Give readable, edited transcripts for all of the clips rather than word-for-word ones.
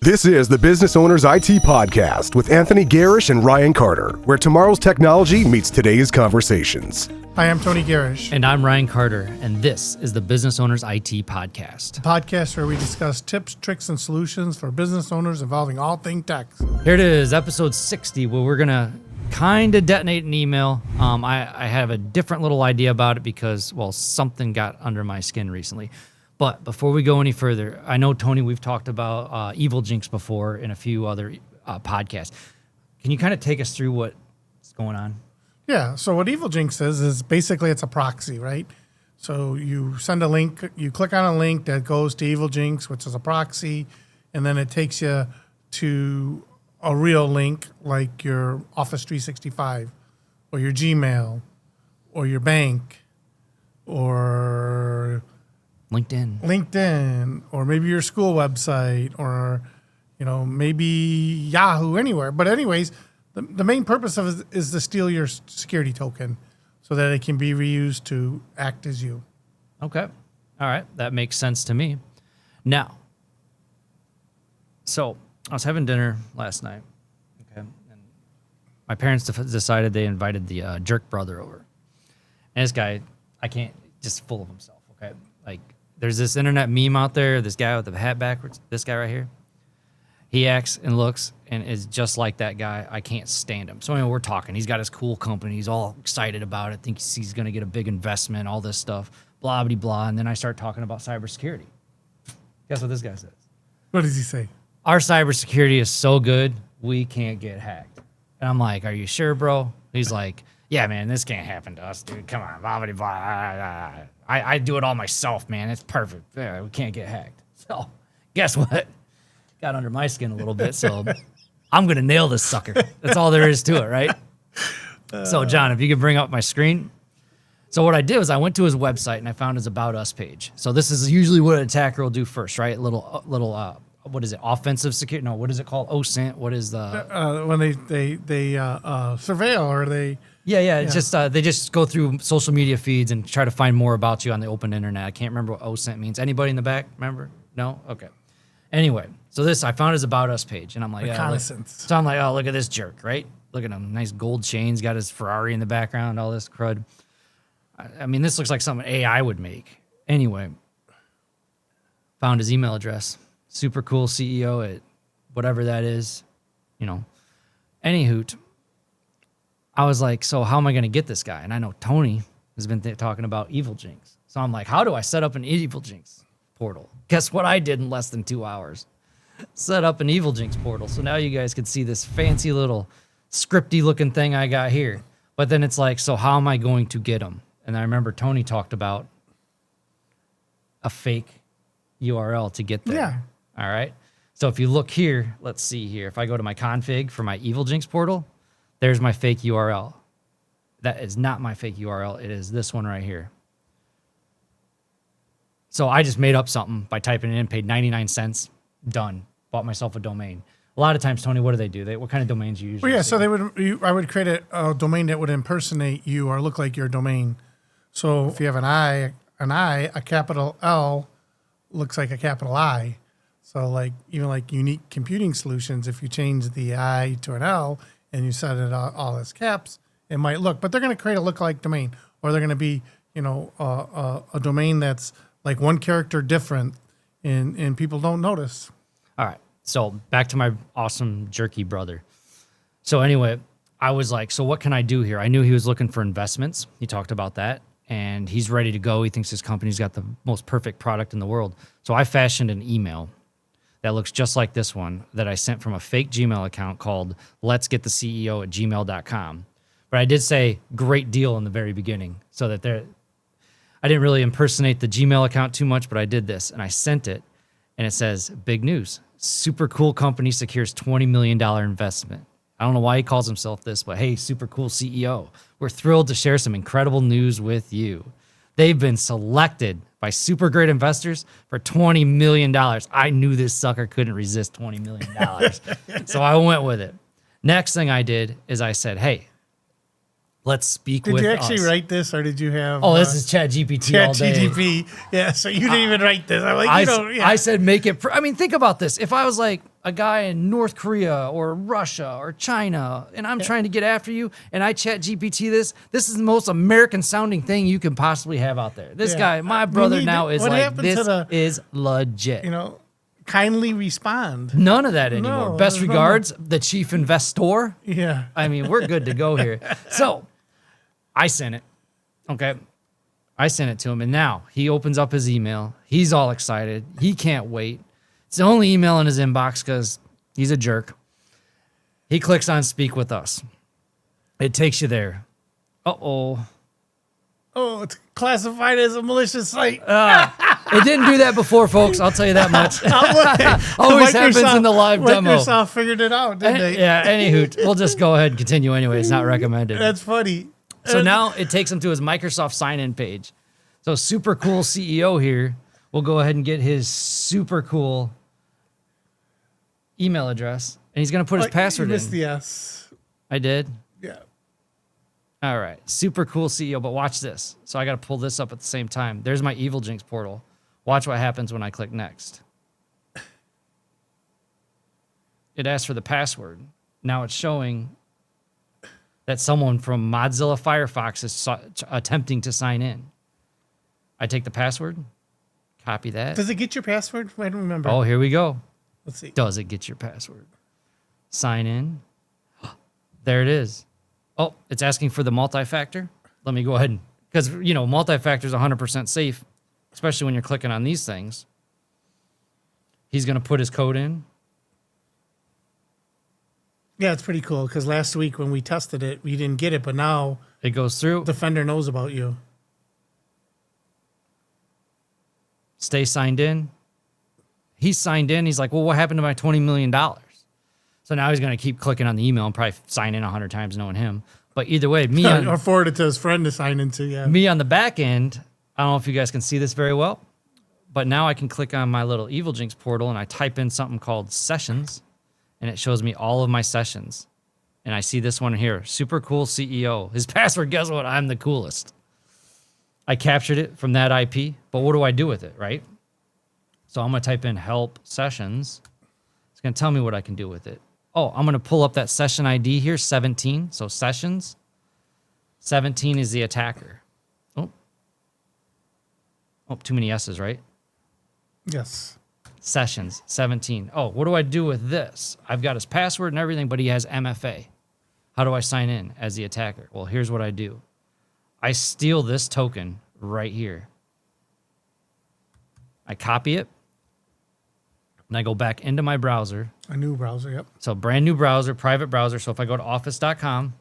This is the Business Owners IT Podcast with Anthony Gerasch and Ryan Carter, where tomorrow's technology meets today's conversations. Hi, I'm Tony Gerasch. And I'm Ryan Carter, and this is the Business Owners IT Podcast. A podcast where we discuss tips, tricks, and solutions for business owners involving all things tech. Here it is, episode 60, where we're going to kind of detonate an email. I have a different little idea about it because, well, something got under my skin recently. But before we go any further, I know, Tony, we've talked about Evil Jinx before in a few other podcasts. Can you kind of take us through what's going on? Yeah, so what Evil Jinx is basically it's a proxy, right? So you send a link, you click on a link that goes to Evil Jinx, which is a proxy, and then it takes you to a real link like your Office 365 or your Gmail or your bank or LinkedIn, or maybe your school website, or maybe Yahoo, anywhere. But anyways, the main purpose of it is to steal your security token so that it can be reused to act as you. Okay. All right. That makes sense to me. Now, so I was having dinner last night. Okay. And my parents decided they invited the jerk brother over. And this guy, just full of himself. Okay. Like, there's this internet meme out there, this guy with the hat backwards, this guy right here. He acts and looks and is just like that guy. I can't stand him. So anyway, we're talking. He's got his cool company. He's all excited about it. Thinks he's going to get a big investment, all this stuff, blah, blah, blah. And then I start talking about cybersecurity. Guess what this guy says? What does he say? Our cybersecurity is so good, we can't get hacked. And I'm like, are you sure, bro? He's like, yeah, man, this can't happen to us, dude. Come on, blah, blah, blah. I do it all myself, man. It's perfect. Yeah, we can't get hacked. So guess what? Got under my skin a little bit, so I'm going to nail this sucker. That's all there is to it, right? So, John, if you could bring up my screen. So what I did was I went to his website and I found his About Us page. So this is usually what an attacker will do first, right? Little what is it? Offensive security? No, what is it called? OSINT? What is the... when they surveil or they... Yeah. It's just they just go through social media feeds and try to find more about you on the open internet. I can't remember what OSINT means. Anybody in the back remember? No? Okay. Anyway, so I found his About Us page, and I'm like, reconnaissance. So I'm like, oh, look at this jerk, right? Look at him, nice gold chains, got his Ferrari in the background, all this crud. I mean, this looks like something AI would make. Anyway, found his email address. Super cool CEO at whatever that is, Anyhoot, I was like, so how am I going to get this guy? And I know Tony has been talking about Evil Jinx. So I'm like, how do I set up an Evil Jinx portal? Guess what I did in less than 2 hours? Set up an Evil Jinx portal. So now you guys can see this fancy little scripty looking thing I got here. But then it's like, so how am I going to get them? And I remember Tony talked about a fake URL to get there. Yeah. All right. So if you look here, let's see here. If I go to my config for my Evil Jinx portal, there's my fake URL. That is not my fake URL. It is this one right here. So I just made up something by typing it in, paid 99 cents, done. Bought myself a domain. A lot of times, Tony, what do? What kind of domains you usually see? So I would create a domain that would impersonate you or look like your domain. So if you have an I, a capital L looks like a capital I. So even Unique Computing Solutions, if you change the I to an L and you set it all as caps, it might look. But they're going to create a lookalike domain, or they're going to be a domain that's like one character different, and people don't notice. All right. So back to my awesome jerky brother. So anyway, I was like, so what can I do here? I knew he was looking for investments. He talked about that, and he's ready to go. He thinks his company's got the most perfect product in the world. So I fashioned an email that looks just like this one that I sent from a fake Gmail account called letsgettheceo@gmail.com. But I did say great deal in the very beginning so that I didn't really impersonate the Gmail account too much, but I did this, and I sent it, and it says, big news. Super cool company secures $20 million investment. I don't know why he calls himself this, but hey, super cool CEO. We're thrilled to share some incredible news with you. They've been selected by super great investors for $20 million. I knew this sucker couldn't resist $20 million. So I went with it. Next thing I did is I said, hey, Let's speak Did with you actually us. write this, or did you have? Oh, this is ChatGPT all day. ChatGPT. Yeah, so you didn't even write this. I'm like, I said make it. I mean, think about this. If I was like a guy in North Korea or Russia or China, and I'm trying to get after you, and I ChatGPT this is the most American sounding thing you can possibly have out there. This guy, my brother, now is like, this is legit. Kindly respond. None of that anymore. No, Best regards, the chief investor. Yeah. I mean, we're good to go here. So I sent it. Okay. I sent it to him, and now he opens up his email. He's all excited. He can't wait. It's the only email in his inbox because he's a jerk. He clicks on speak with us. It takes you there. Uh-oh. Oh, it's classified as a malicious site. It didn't do that before, folks. I'll tell you that much. Always happens in the live demo. Microsoft figured it out, didn't they? Yeah, anywho, we'll just go ahead and continue anyway. It's not recommended. That's funny. So now it takes him to his Microsoft sign-in page. So super cool CEO here. We'll go ahead and get his super cool email address. And he's going to put his password you missed in. the S. I did? Yeah. All right. Super cool CEO. But watch this. So I got to pull this up at the same time. There's my Evil Jinx portal. Watch what happens when I click next. It asks for the password. Now it's showing that someone from Mozilla Firefox is attempting to sign in. I take the password, copy that. Does it get your password? I don't remember. Oh, here we go. Let's see. Does it get your password? Sign in. There it is. Oh, it's asking for the multi-factor. Let me go ahead and, because, multi-factor is 100% safe, especially when you're clicking on these things. He's going to put his code in. Yeah, it's pretty cool because last week when we tested it, we didn't get it, but now it goes through. Defender knows about you. Stay signed in. He's signed in. He's like, well, what happened to my $20 million? So now he's going to keep clicking on the email and probably sign in 100 times knowing him. But either way, or forward it to his friend to sign into, yeah. Me on the back end, I don't know if you guys can see this very well, but now I can click on my little Evil Jinx portal and I type in something called sessions, and it shows me all of my sessions. And I see this one here, super cool CEO. His password, guess what? I'm the coolest. I captured it from that IP, but what do I do with it, right? So I'm going to type in help sessions. It's going to tell me what I can do with it. Oh, I'm going to pull up that session ID here, 17. So sessions, 17 is the attacker. Oh, too many S's, right? Yes. Sessions, 17. Oh, what do I do with this? I've got his password and everything, but he has MFA. How do I sign in as the attacker? Well, here's what I do. I steal this token right here. I copy it, and I go back into my browser. A new browser, yep. So brand new browser, private browser. So if I go to office.com,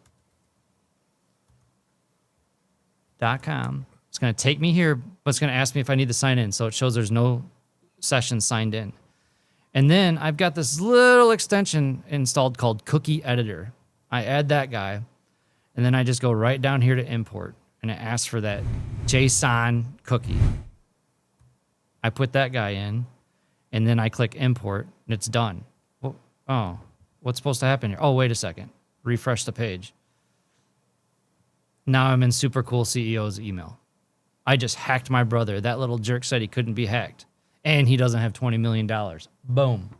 it's going to take me here, but it's going to ask me if I need to sign in. So it shows there's no session signed in. And then I've got this little extension installed called Cookie Editor. I add that guy, and then I just go right down here to import, and it asks for that JSON cookie. I put that guy in, and then I click import, and it's done. Oh, what's supposed to happen here? Oh, wait a second. Refresh the page. Now I'm in super cool CEO's email. I just hacked my brother. That little jerk said he couldn't be hacked, and he doesn't have $20 million. Boom.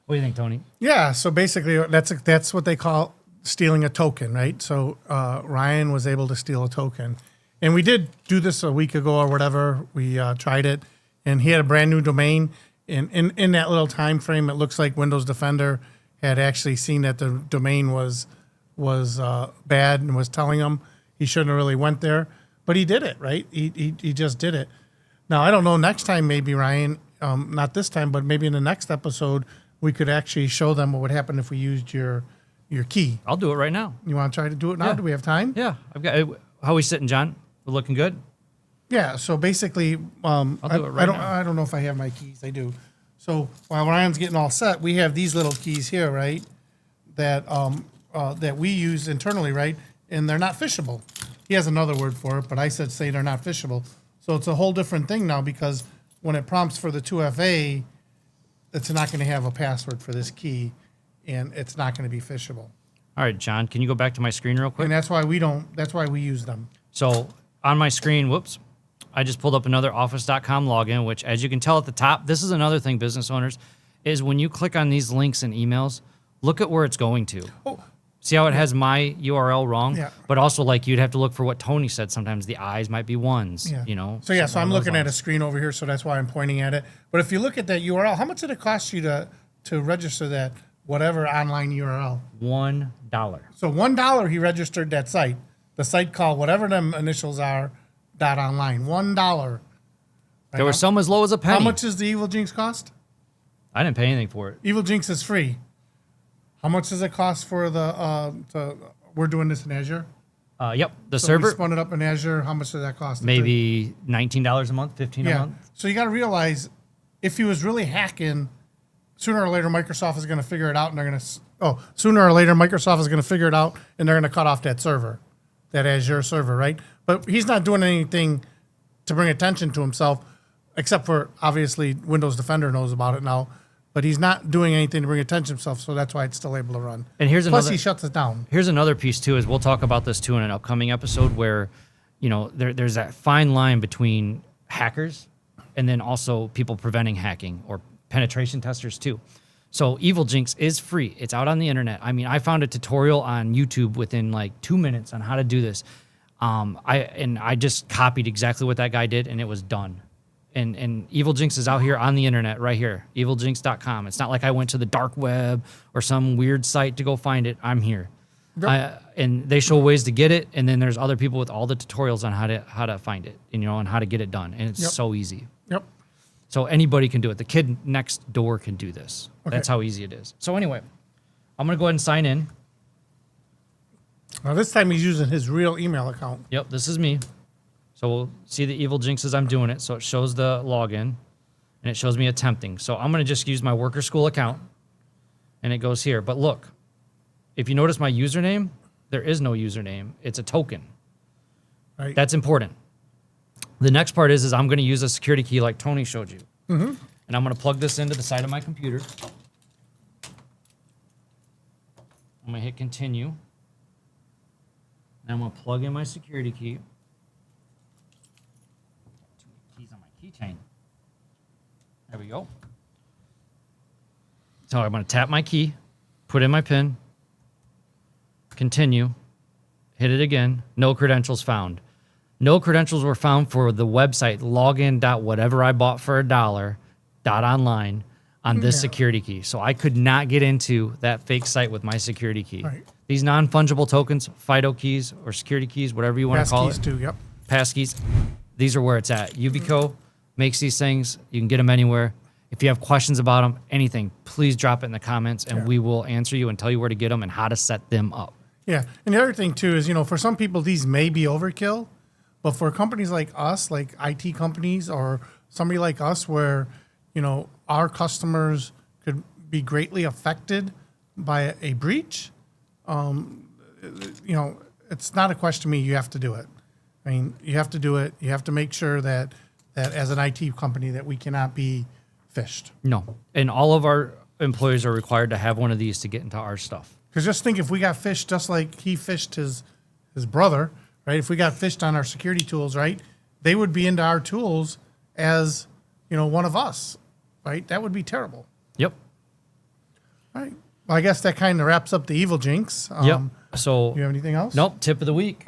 What do you think, Tony? Yeah, so basically that's what they call stealing a token, right? So Ryan was able to steal a token. And we did do this a week ago or whatever. We tried it, and he had a brand new domain. And in that little time frame, it looks like Windows Defender had actually seen that the domain was bad and was telling him he shouldn't have really went there. But he did it, right? He just did it. Now, I don't know, next time maybe, Ryan, not this time, but maybe in the next episode, we could actually show them what would happen if we used your key. I'll do it right now. You want to try to do it now? Yeah. Do we have time? Yeah. I've got. How we sitting, John? We're looking good? Yeah, so basically, I'll do it right now. I don't know if I have my keys. I do. So while Ryan's getting all set, we have these little keys here, right? That that we use internally, right? And they're not phishable. He has another word for it, but I said say they're not phishable. So it's a whole different thing now because when it prompts for the 2FA, it's not going to have a password for this key, and it's not going to be phishable. All right, John, can you go back to my screen real quick? And that's why we don't. That's why we use them. So on my screen, whoops, I just pulled up another office.com login, which as you can tell at the top, this is another thing, business owners, is when you click on these links and emails, look at where it's going to. Oh. See how it has my URL wrong? Yeah. But also, like, you'd have to look for what Tony said. Sometimes the I's might be ones, Yeah. you know? So, yeah, so I'm looking at a lines. screen over here, so that's why I'm pointing at it. But if you look at that URL, how much did it cost you to register that whatever online URL? $1. So $1 he registered that site. The site called whatever them initials are, .online. $1. There were some as low as a penny. How much does the Evil Jinx cost? I didn't pay anything for it. Evil Jinx is free. How much does it cost for the, we're doing this in Azure? Yep, the So we server, spun it up in Azure. How much does that cost? maybe $19 a month, $15 a Yeah. month. So you got to realize if he was really hacking, sooner or later Microsoft is going to figure it out, and they're going to. Sooner or later Microsoft is going to figure it out, and they're going to cut off that server, that Azure server, right? But he's not doing anything to bring attention to himself, except for obviously Windows Defender knows about it now. But he's not doing anything to bring attention to himself, so that's why it's still able to run. And here's Plus, another. he shuts it down. Here's another piece too, is we'll talk about this too in an upcoming episode where, you know, there's that fine line between hackers and then also people preventing hacking or penetration testers too. So Evil Jinx is free. It's out on the internet. I mean, I found a tutorial on YouTube within like 2 minutes on how to do this. I just copied exactly what that guy did and it was done. And Evil Jinx is out here on the internet right here, eviljinx.com. It's not like I went to the dark web or some weird site to go find it. I'm here. Yep. And they show ways to get it. And then there's other people with all the tutorials on how to find it, and, you know, and how to get it done. And it's so easy. Yep. So anybody can do it. The kid next door can do this. Okay. That's how easy it is. So anyway, I'm going to go ahead and sign in. Now this time he's using his real email account. Yep, this is me. So we'll see the Evil Jinx as I'm doing it. So it shows the login, and it shows me attempting. So I'm going to just use my worker school account, and it goes here. But look, if you notice my username, there is no username. It's a token. Right. That's important. The next part is I'm going to use a security key like Tony showed you. Mm-hmm. And I'm going to plug this into the side of my computer. I'm going to hit continue. And I'm going to plug in my security key. Too many keys on my keychain. There we go. So I'm going to tap my key, put in my PIN, continue, hit it again. No credentials found. No credentials were found for the website login.whatever I bought for $1.online on this security key. So I could not get into that fake site with my security key. Right. These non-fungible tokens, FIDO keys or security keys, whatever you want to call Passkeys it. too. Yep. Passkeys. These are where it's at. YubiKey makes these things. You can get them anywhere. If you have questions about them, anything, please drop it in the comments, and we will answer you and tell you where to get them and how to set them up. Yeah, and the other thing too is, you know, for some people these may be overkill, but for companies like us, like IT companies or somebody like us, where, you know, our customers could be greatly affected by a breach, you know, it's not a question to me. You have to do it. I mean, you have to do it. You have to make sure that as an IT company that we cannot be phished. No. And all of our employees are required to have one of these to get into our stuff. Because just think, if we got phished just like he phished his brother, right? If we got phished on our security tools, right? They would be into our tools as, you know, one of us, right? That would be terrible. Yep. All right. Well, I guess that kind of wraps up the Evil Jinx. Yep. So, Do you have anything else? nope. Tip of the week.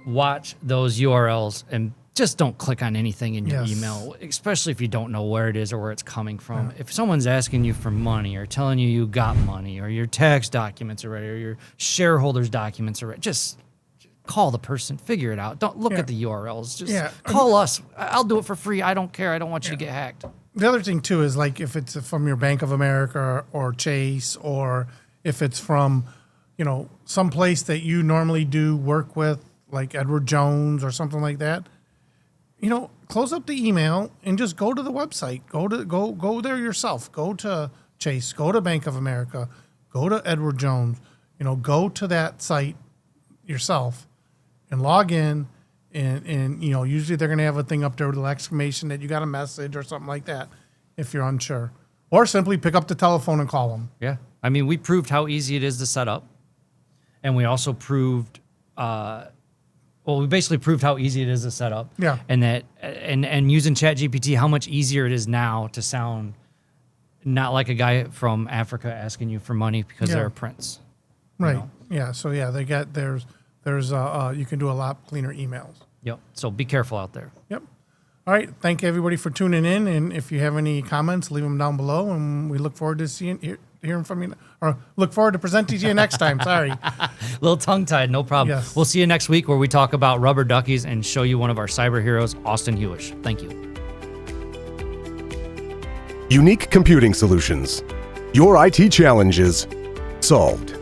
Watch those URLs and just don't click on anything in your Yes. email, especially if you don't know where it is or where it's coming from. If someone's asking you for money or telling you got money or your tax documents are ready or your shareholders' documents are ready, just call the person, figure it out. Don't look at the URLs. Just call us. I'll do it for free. I don't care. I don't want you to get hacked. The other thing too is, like, if it's from your Bank of America or Chase, or if it's from, you know, some place that you normally do work with, like Edward Jones or something like that, you know, close up the email and just go to the website. Go there yourself. Go to Chase. Go to Bank of America. Go to Edward Jones. You know, go to that site yourself and log in. And you know, usually they're going to have a thing up there with an exclamation that you got a message or something like that if you're unsure. Or simply pick up the telephone and call them. Yeah. I mean, we proved how easy it is to set up. and we also proved, we basically proved how easy it is to set up. Yeah. And that, and using ChatGPT, how much easier it is now to sound not like a guy from Africa asking you for money because they're a prince. Right. know? Yeah. So yeah, they got there's you can do a lot cleaner emails. Yep. So be careful out there. Yep. All right. Thank everybody for tuning in, and if you have any comments, leave them down below, and we look forward to hearing from you, or look forward to presenting to you next time. Sorry. A little tongue-tied, no problem. Yes. We'll see you next week where we talk about rubber duckies and show you one of our cyber heroes, Austin Hewish. Thank you. Unique Computing Solutions. Your IT challenges solved.